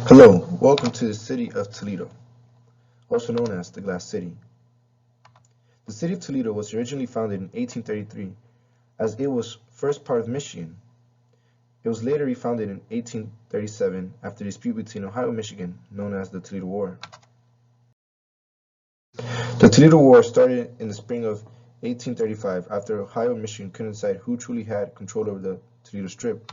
Hello, welcome to the city of Toledo, also known as the Glass City. The city of Toledo was originally founded in 1833 as it was first part of Michigan. It was later refounded in 1837 after a dispute between Ohio and Michigan known as the Toledo War. The Toledo War started in the spring of 1835 after Ohio and Michigan couldn't decide who truly had control over the Toledo Strip.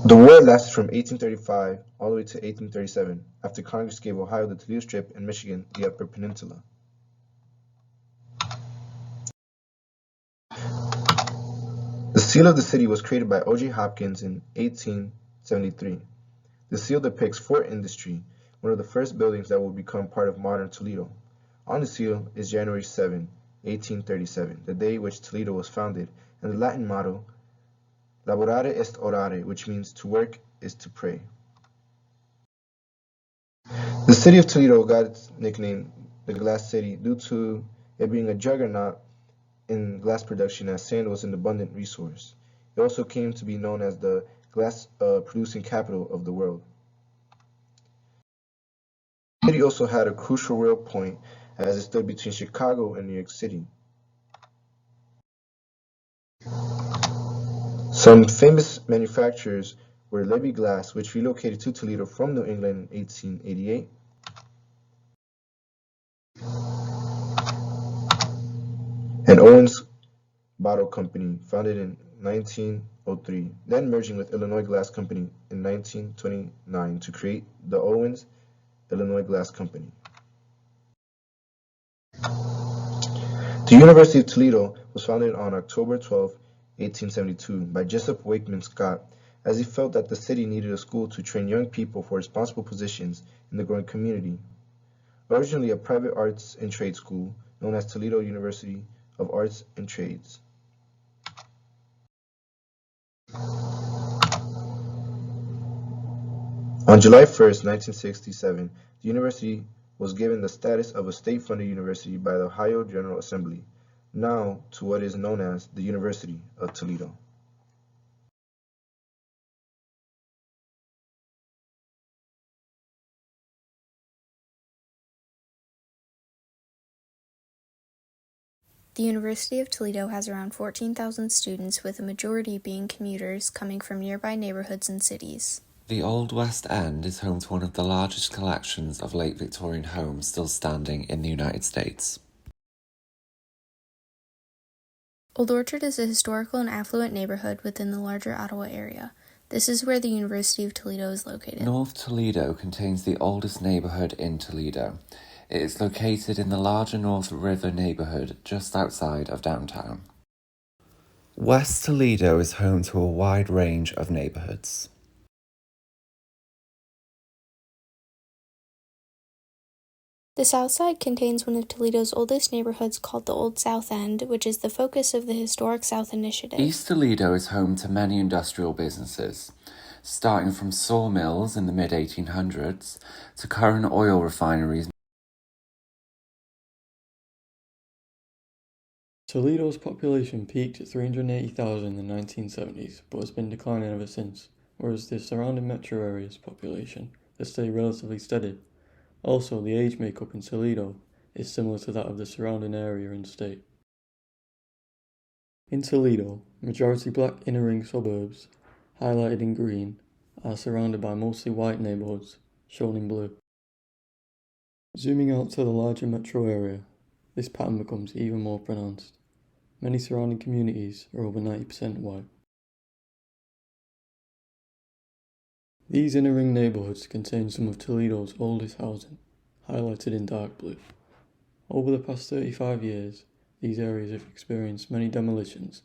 The war lasted from 1835 all the way to 1837 after Congress gave Ohio the Toledo Strip and Michigan the Upper Peninsula. The seal of the city was created by O.J. Hopkins in 1873. The seal depicts Fort Industry, one of the first buildings that will become part of modern Toledo. On the seal is January 7, 1837, the day which Toledo was founded, and the Latin motto, Laborare est orare, which means to work is to pray. The city of Toledo got its nickname, the Glass City, due to it being a juggernaut in glass production as sand was an abundant resource. It also came to be known as the glass producing capital of the world. The city also had a crucial rail point as it stood between Chicago and New York City. Some famous manufacturers were Libby Glass, which relocated to Toledo from New England in 1888, and Owens Bottle Company, founded in 1903, then merging with Illinois Glass Company in 1929 to create the Owens Illinois Glass Company. The University of Toledo was founded on October 12, 1872 by Jessup Wakeman Scott, as he felt that the city needed a school to train young people for responsible positions in the growing community. Originally a private arts and trade school known as Toledo University of Arts and Trades. On July 1st, 1967, the university was given the status of a state-funded university by the Ohio General Assembly, now to what is known as the University of Toledo. The University of Toledo has around 14,000 students, with a majority being commuters coming from nearby neighborhoods and cities. The Old West End is home to one of the largest collections of late Victorian homes still standing in the United States. Old Orchard is a historical and affluent neighborhood within the larger Ottawa area. This is where the University of Toledo is located. North Toledo contains the oldest neighborhood in Toledo. It is located in the larger North River neighborhood just outside of downtown. West Toledo is home to a wide range of neighborhoods. The South Side contains one of Toledo's oldest neighborhoods called the Old South End, which is the focus of the Historic South Initiative. East Toledo is home to many industrial businesses, starting from sawmills in the mid-1800s to current oil refineries. Toledo's population peaked at 380,000 in the 1970s, but has been declining ever since, whereas the surrounding metro area's population has stayed relatively steady. Also, the age makeup in Toledo is similar to that of the surrounding area and state. In Toledo, majority black inner ring suburbs, highlighted in green, are surrounded by mostly white neighborhoods, shown in blue. Zooming out to the larger metro area, this pattern becomes even more pronounced. Many surrounding communities are over 90% white. These inner ring neighborhoods contain some of Toledo's oldest housing, highlighted in dark blue. Over the past 35 years, these areas have experienced many demolitions,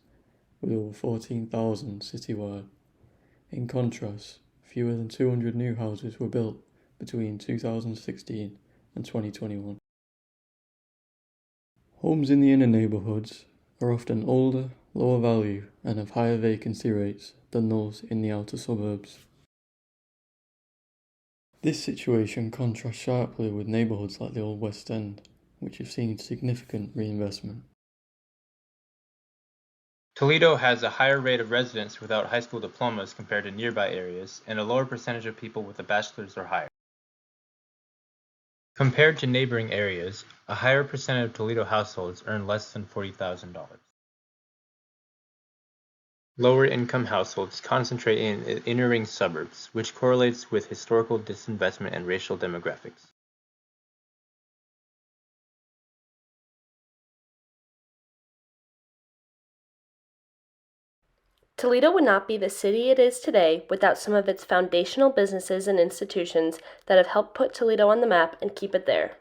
with over 14,000 citywide. In contrast, fewer than 200 new houses were built between 2016 and 2021. Homes in the inner neighborhoods are often older, lower value, and have higher vacancy rates than those in the outer suburbs. This situation contrasts sharply with neighborhoods like the Old West End, which have seen significant reinvestment. Toledo has a higher rate of residents without high school diplomas compared to nearby areas, and a lower percentage of people with a bachelor's or higher. Compared to neighboring areas, a higher percentage of Toledo households earn less than $40,000. Lower income households concentrate in inner ring suburbs, which correlates with historical disinvestment and racial demographics. Toledo would not be the city it is today without some of its foundational businesses and institutions that have helped put Toledo on the map and keep it there.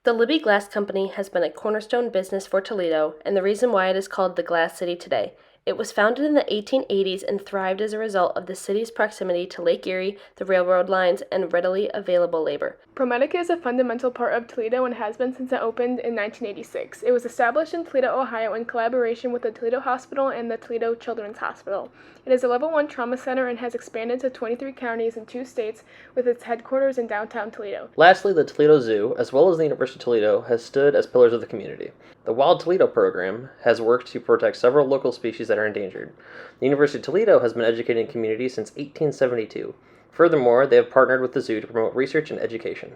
The Libby Glass Company has been a cornerstone business for Toledo and the reason why it is called the Glass City today. It was founded in the 1880s and thrived as a result of the city's proximity to Lake Erie, the railroad lines, and readily available labor. ProMedica is a fundamental part of Toledo and has been since it opened in 1986. It was established in Toledo, Ohio in collaboration with the Toledo Hospital and the Toledo Children's Hospital. It is a level 1 trauma center and has expanded to 23 counties in 2 states with its headquarters in downtown Toledo. Lastly, the Toledo Zoo, as well as the University of Toledo, has stood as pillars of the community. The Wild Toledo program has worked to protect several local species that are endangered. The University of Toledo has been educating the community since 1872. Furthermore, they have partnered with the zoo to promote research and education.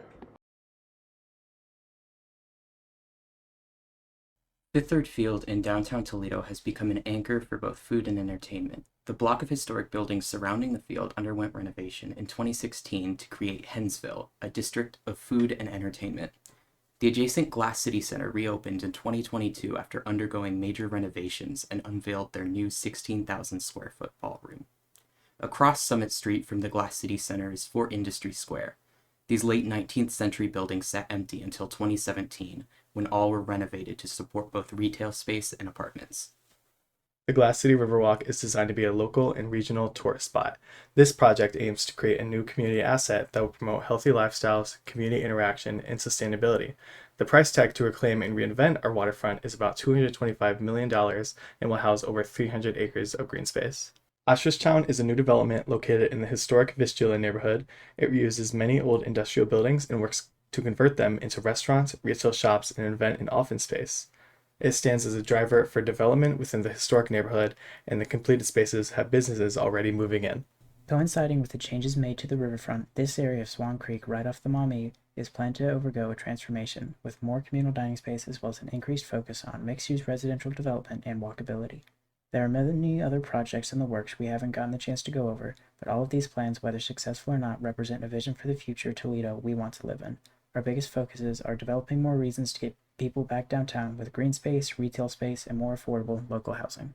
Fifth Third Field in downtown Toledo has become an anchor for both food and entertainment. The block of historic buildings surrounding the field underwent renovation in 2016 to create Hensville, a district of food and entertainment. The adjacent Glass City Center reopened in 2022 after undergoing major renovations and unveiled their new 16,000 square foot ballroom. Across Summit Street from the Glass City Center is Fort Industry Square. These late 19th century buildings sat empty until 2017, when all were renovated to support both retail space and apartments. The Glass City Riverwalk is designed to be a local and regional tourist spot. This project aims to create a new community asset that will promote healthy lifestyles, community interaction, and sustainability. The price tag to reclaim and reinvent our waterfront is about $225 million and will house over 300 acres of green space. Ostrich-Town is a new development located in the historic Vistula neighborhood. It reuses many old industrial buildings and works to convert them into restaurants, retail shops, and event and office space. It stands as a driver for development within the historic neighborhood, and the completed spaces have businesses already moving in. Coinciding with the changes made to the riverfront, this area of Swan Creek right off the Maumee is planned to undergo a transformation, with more communal dining space as well as an increased focus on mixed-use residential development and walkability. There are many other projects in the works we haven't gotten the chance to go over, but all of these plans, whether successful or not, represent a vision for the future Toledo we want to live in. Our biggest focuses are developing more reasons to get people back downtown with green space, retail space, and more affordable local housing.